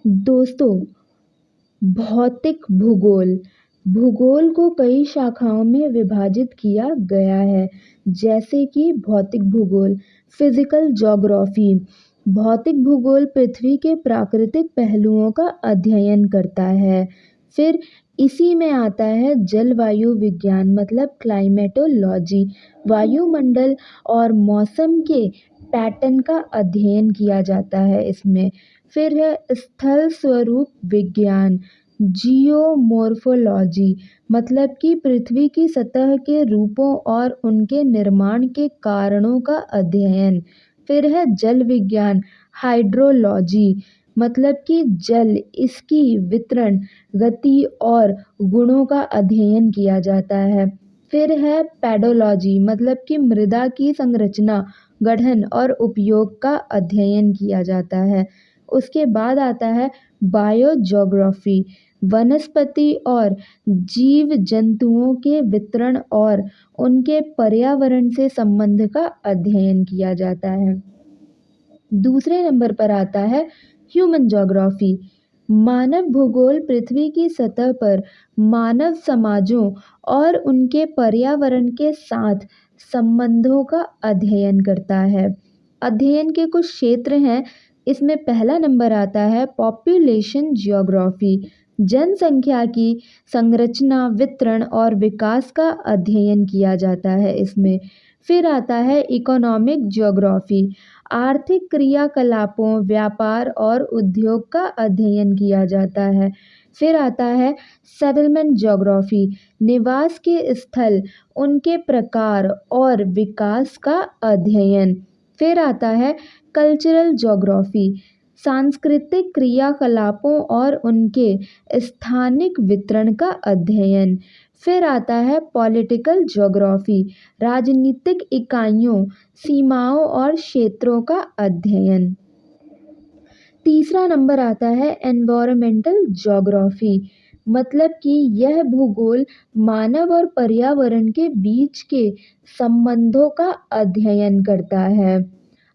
दोस्तों, भौतिक भूगोल भूगोल को कई शाखाओं में विभाजित किया गया है, जैसे कि भौतिक भूगोल, फिजिकल ज्योग्राफी। भौतिक भूगोल पृथ्वी के प्राकृतिक पहलुओं का अध्ययन करता है। फिर इसी में आता है जलवायु विज्ञान मतलब क्लाइमेटोलॉजी। वायुमंडल और मौसम के पैटर्न का अध्ययन किया जाता है इसमें। फिर है स्थल स्वरूप विज्ञान जियोमॉर्फोलॉजी, मतलब कि पृथ्वी की सतह के रूपों और उनके निर्माण के कारणों का अध्ययन। फिर है जल विज्ञान हाइड्रोलॉजी, मतलब कि जल, इसकी वितरण, गति और गुणों का अध्ययन किया जाता है। फिर है पेडोलॉजी, मतलब कि मृदा की संरचना, गठन और उपयोग का अध्ययन किया जाता है। उसके बाद आता है बायोज्योग्राफी, वनस्पति और जीव जंतुओं के वितरण और उनके पर्यावरण से संबंध का अध्ययन किया जाता है। दूसरे नंबर पर आता है ह्यूमन ज्योग्राफी। मानव भूगोल पृथ्वी की सतह पर मानव समाजों और उनके पर्यावरण के साथ संबंधों का अध्ययन करता है। अध्ययन के कुछ क्षेत्र हैं, इसमें पहला नंबर आता है पॉपुलेशन ज्योग्राफी। जनसंख्या की संरचना, वितरण और विकास का अध्ययन किया जाता है इसमें। फिर आता है इकोनॉमिक ज्योग्राफी। आर्थिक क्रियाकलापों, व्यापार और उद्योग का अध्ययन किया जाता है। फिर आता है सेटलमेंट ज्योग्राफी। निवास के स्थल, उनके प्रकार और विकास का अध्ययन। फिर आता है कल्चरल ज्योग्राफी। सांस्कृतिक क्रियाकलापों और उनके स्थानिक वितरण का अध्ययन। फिर आता है पॉलिटिकल ज्योग्राफी। राजनीतिक इकाइयों, सीमाओं और क्षेत्रों का अध्ययन। तीसरा नंबर आता है एनवायरमेंटल ज्योग्राफी, मतलब कि यह भूगोल मानव और पर्यावरण के बीच के संबंधों का अध्ययन करता है।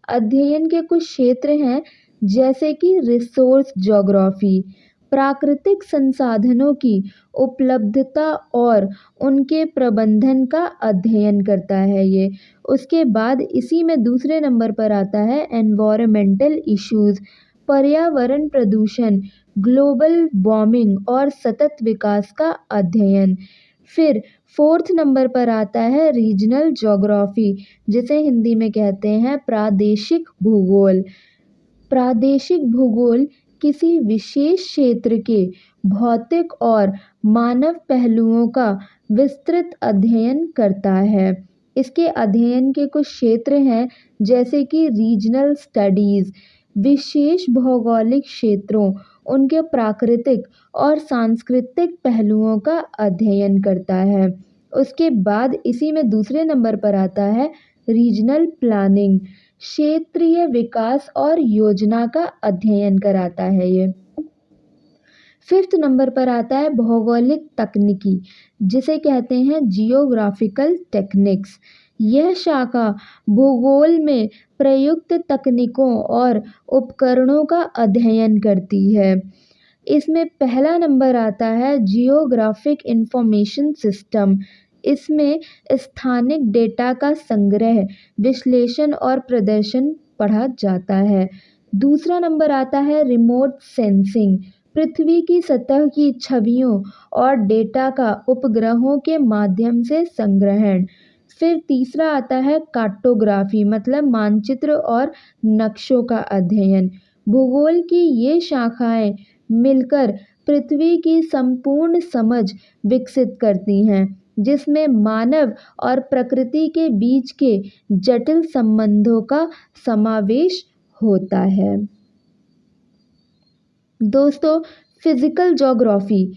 अध्ययन के कुछ क्षेत्र हैं, जैसे कि रिसोर्स ज्योग्राफी। प्राकृतिक संसाधनों की उपलब्धता और उनके प्रबंधन का अध्ययन करता है ये। उसके बाद इसी में दूसरे नंबर पर आता है एनवायरमेंटल इश्यूज। पर्यावरण प्रदूषण, ग्लोबल वार्मिंग और सतत विकास का अध्ययन। फिर फोर्थ नंबर पर आता है रीजनल ज्योग्राफी, जिसे हिंदी में कहते हैं प्रादेशिक भूगोल। प्रादेशिक भूगोल किसी विशेष क्षेत्र के भौतिक और मानव पहलुओं का विस्तृत अध्ययन करता है। इसके अध्ययन के कुछ क्षेत्र हैं, जैसे कि रीजनल स्टडीज़। विशेष भौगोलिक क्षेत्रों, उनके प्राकृतिक और सांस्कृतिक पहलुओं का अध्ययन करता है। उसके बाद इसी में दूसरे नंबर पर आता है रीजनल प्लानिंग। क्षेत्रीय विकास और योजना का अध्ययन कराता है ये। फिफ्थ नंबर पर आता है भौगोलिक तकनीकी, जिसे कहते हैं जियोग्राफिकल टेक्निक्स। यह शाखा भूगोल में प्रयुक्त तकनीकों और उपकरणों का अध्ययन करती है। इसमें पहला नंबर आता है जियोग्राफिक इंफॉर्मेशन सिस्टम। इसमें स्थानिक डेटा का संग्रह, विश्लेषण और प्रदर्शन पढ़ा जाता है। दूसरा नंबर आता है रिमोट सेंसिंग। पृथ्वी की सतह की छवियों और डेटा का उपग्रहों के माध्यम से संग्रहण। फिर तीसरा आता है कार्टोग्राफी, मतलब मानचित्र और नक्शों का अध्ययन। भूगोल की ये शाखाएं मिलकर पृथ्वी की संपूर्ण समझ विकसित करती हैं, जिसमें मानव और प्रकृति के बीच के जटिल संबंधों का समावेश होता है। दोस्तों, फिजिकल ज्योग्राफी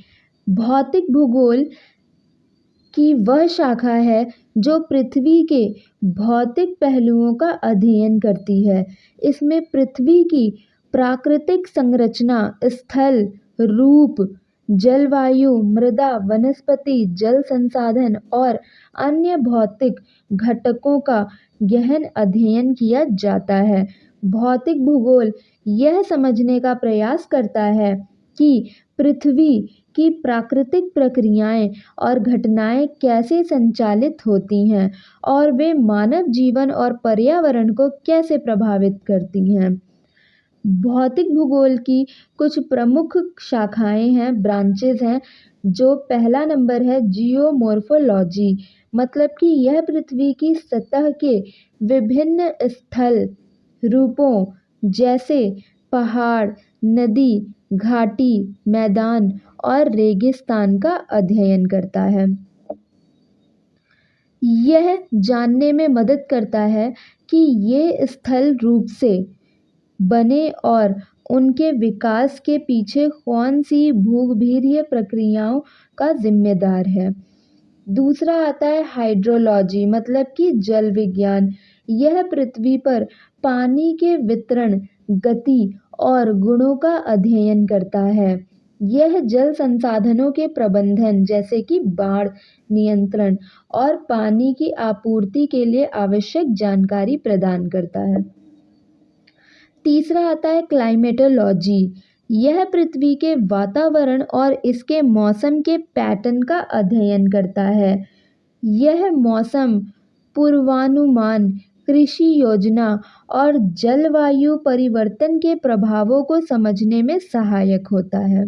भौतिक भूगोल की वह शाखा है जो पृथ्वी के भौतिक पहलुओं का अध्ययन करती है। इसमें पृथ्वी की प्राकृतिक संरचना, स्थल, रूप, जलवायु, मृदा, वनस्पति, जल संसाधन और अन्य भौतिक घटकों का गहन अध्ययन किया जाता है। भौतिक भूगोल यह समझने का प्रयास करता है कि पृथ्वी की प्राकृतिक प्रक्रियाएं और घटनाएं कैसे संचालित होती हैं और वे मानव जीवन और पर्यावरण को कैसे प्रभावित करती हैं। भौतिक भूगोल की कुछ प्रमुख शाखाएं हैं, ब्रांचेस हैं। जो पहला नंबर है जियोमॉर्फोलॉजी, मतलब कि यह पृथ्वी की सतह के विभिन्न स्थल रूपों जैसे पहाड़, नदी, घाटी, मैदान और रेगिस्तान का अध्ययन करता है। यह जानने में मदद करता है कि ये स्थल रूप से बने और उनके विकास के पीछे कौन सी भूगर्भीय प्रक्रियाओं का जिम्मेदार है। दूसरा आता है हाइड्रोलॉजी, मतलब कि जल विज्ञान। यह पृथ्वी पर पानी के वितरण, गति और गुणों का अध्ययन करता है। यह जल संसाधनों के प्रबंधन जैसे कि बाढ़ नियंत्रण और पानी की आपूर्ति के लिए आवश्यक जानकारी प्रदान करता है। तीसरा आता है क्लाइमेटोलॉजी। यह पृथ्वी के वातावरण और इसके मौसम के पैटर्न का अध्ययन करता है। यह मौसम पूर्वानुमान, कृषि योजना और जलवायु परिवर्तन के प्रभावों को समझने में सहायक होता है।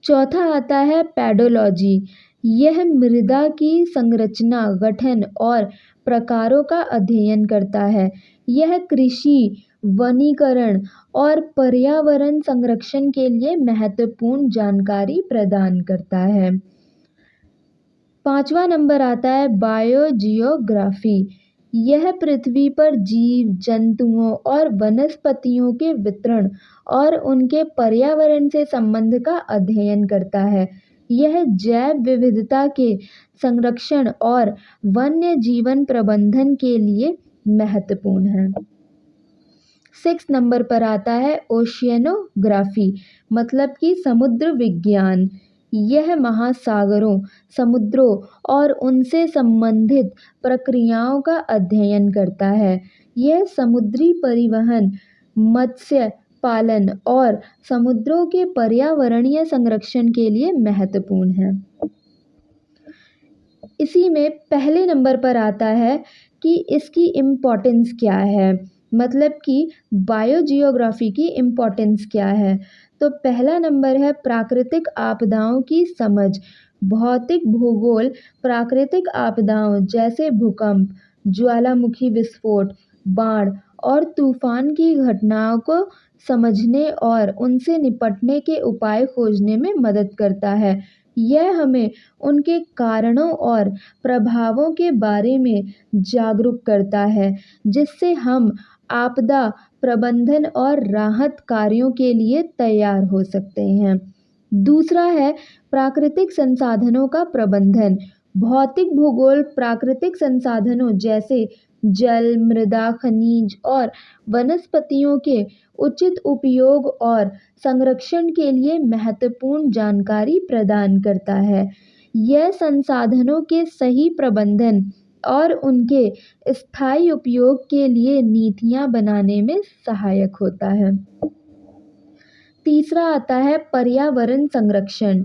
चौथा आता है पेडोलॉजी। यह मृदा की संरचना, गठन और प्रकारों का अध्ययन करता है। यह कृषि, वनीकरण और पर्यावरण संरक्षण के लिए महत्वपूर्ण जानकारी प्रदान करता है। पांचवा नंबर आता है बायोजियोग्राफी। यह पृथ्वी पर जीव जंतुओं और वनस्पतियों के वितरण और उनके पर्यावरण से संबंध का अध्ययन करता है। यह जैव विविधता के संरक्षण और वन्य जीवन प्रबंधन के लिए महत्वपूर्ण है। 6 नंबर पर आता है ओशियनोग्राफी, मतलब कि समुद्र विज्ञान। यह महासागरों, समुद्रों और उनसे संबंधित प्रक्रियाओं का अध्ययन करता है। यह समुद्री परिवहन, मत्स्य पालन और समुद्रों के पर्यावरणीय संरक्षण के लिए महत्वपूर्ण है। इसी में पहले नंबर पर आता है कि इसकी इम्पोर्टेंस क्या है, मतलब कि बायोजियोग्राफी की इम्पोर्टेंस क्या है। तो पहला नंबर है प्राकृतिक आपदाओं की समझ। भौतिक भूगोल प्राकृतिक आपदाओं जैसे भूकंप, ज्वालामुखी विस्फोट, बाढ़ और तूफान की घटनाओं को समझने और उनसे निपटने के उपाय खोजने में मदद करता है। यह हमें उनके कारणों और प्रभावों के बारे में जागरूक करता है, जिससे हम आपदा प्रबंधन और राहत कार्यों के लिए तैयार हो सकते हैं। दूसरा है प्राकृतिक संसाधनों का प्रबंधन। भौतिक भूगोल प्राकृतिक संसाधनों जैसे जल, मृदा, खनिज और वनस्पतियों के उचित उपयोग और संरक्षण के लिए महत्वपूर्ण जानकारी प्रदान करता है। यह संसाधनों के सही प्रबंधन और उनके स्थायी उपयोग के लिए नीतियाँ बनाने में सहायक होता है। तीसरा आता है पर्यावरण संरक्षण।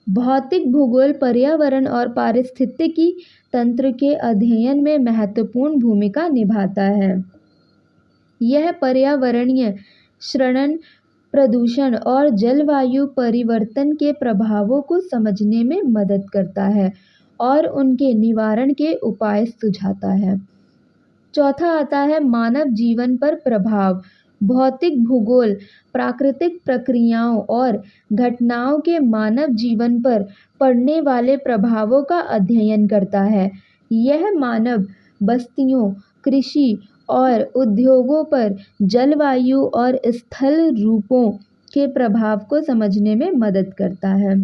भौतिक भूगोल पर्यावरण और पारिस्थितिकी तंत्र के अध्ययन में महत्वपूर्ण भूमिका निभाता है। यह पर्यावरणीय क्षरण, प्रदूषण और जलवायु परिवर्तन के प्रभावों को समझने में मदद करता है और उनके निवारण के उपाय सुझाता है। चौथा आता है मानव जीवन पर प्रभाव। भौतिक भूगोल प्राकृतिक प्रक्रियाओं और घटनाओं के मानव जीवन पर पड़ने वाले प्रभावों का अध्ययन करता है। यह मानव बस्तियों, कृषि और उद्योगों पर जलवायु और स्थल रूपों के प्रभाव को समझने में मदद करता है।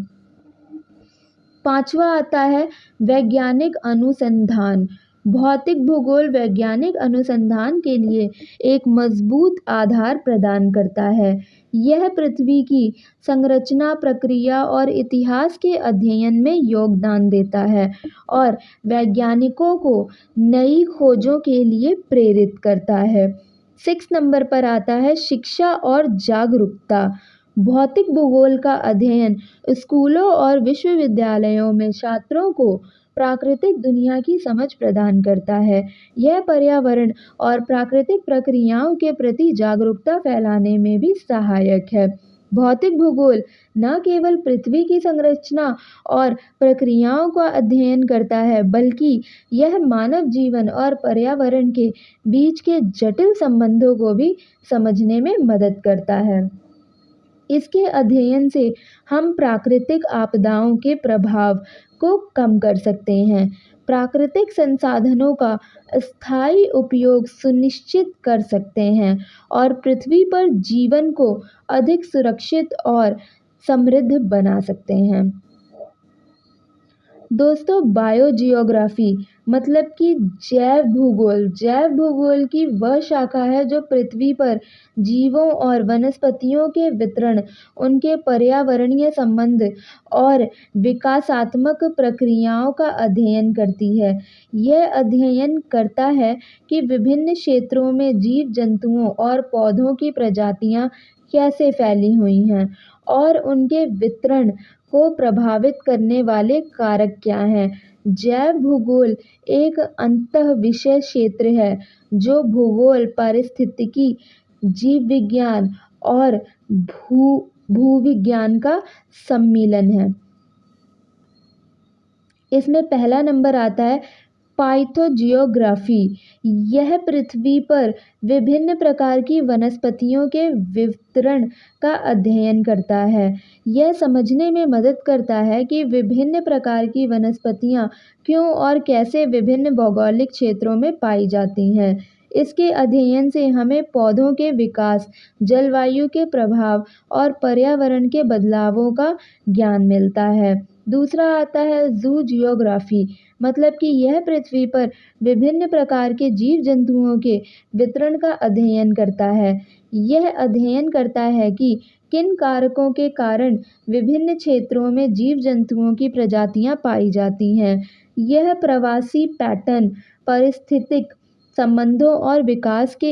पांचवा आता है वैज्ञानिक अनुसंधान। भौतिक भूगोल वैज्ञानिक अनुसंधान के लिए एक मजबूत आधार प्रदान करता है। यह पृथ्वी की संरचना, प्रक्रिया और इतिहास के अध्ययन में योगदान देता है और वैज्ञानिकों को नई खोजों के लिए प्रेरित करता है। 6 नंबर पर आता है शिक्षा और जागरूकता। भौतिक भूगोल का अध्ययन स्कूलों और विश्वविद्यालयों में छात्रों को प्राकृतिक दुनिया की समझ प्रदान करता है। यह पर्यावरण और प्राकृतिक प्रक्रियाओं के प्रति जागरूकता फैलाने में भी सहायक है। भौतिक भूगोल न केवल पृथ्वी की संरचना और प्रक्रियाओं का अध्ययन करता है, बल्कि यह मानव जीवन और पर्यावरण के बीच के जटिल संबंधों को भी समझने में मदद करता है। इसके अध्ययन से हम प्राकृतिक आपदाओं के प्रभाव को कम कर सकते हैं, प्राकृतिक संसाधनों का स्थायी उपयोग सुनिश्चित कर सकते हैं और पृथ्वी पर जीवन को अधिक सुरक्षित और समृद्ध बना सकते हैं। दोस्तों, बायोजियोग्राफी मतलब कि जैव भूगोल की वह शाखा है जो पृथ्वी पर जीवों और वनस्पतियों के वितरण, उनके पर्यावरणीय संबंध और विकासात्मक प्रक्रियाओं का अध्ययन करती है। यह अध्ययन करता है कि विभिन्न क्षेत्रों में जीव जंतुओं और पौधों की प्रजातियां कैसे फैली हुई हैं और उनके वितरण को प्रभावित करने वाले कारक क्या हैं। जैव भूगोल एक अंतःविषय क्षेत्र है जो भूगोल, पारिस्थितिकी, जीव विज्ञान और भूविज्ञान का सम्मिलन है। इसमें पहला नंबर आता है पाइथोजियोग्राफी। यह पृथ्वी पर विभिन्न प्रकार की वनस्पतियों के वितरण का अध्ययन करता है। यह समझने में मदद करता है कि विभिन्न प्रकार की वनस्पतियां क्यों और कैसे विभिन्न भौगोलिक क्षेत्रों में पाई जाती हैं। इसके अध्ययन से हमें पौधों के विकास, जलवायु के प्रभाव और पर्यावरण के बदलावों का ज्ञान मिलता है। दूसरा आता है ज़ूजियोग्राफी, मतलब कि यह पृथ्वी पर विभिन्न प्रकार के जीव जंतुओं के वितरण का अध्ययन करता है। यह अध्ययन करता है कि किन कारकों के कारण विभिन्न क्षेत्रों में जीव जंतुओं की प्रजातियां पाई जाती हैं। यह प्रवासी पैटर्न, पारिस्थितिक संबंधों और विकास के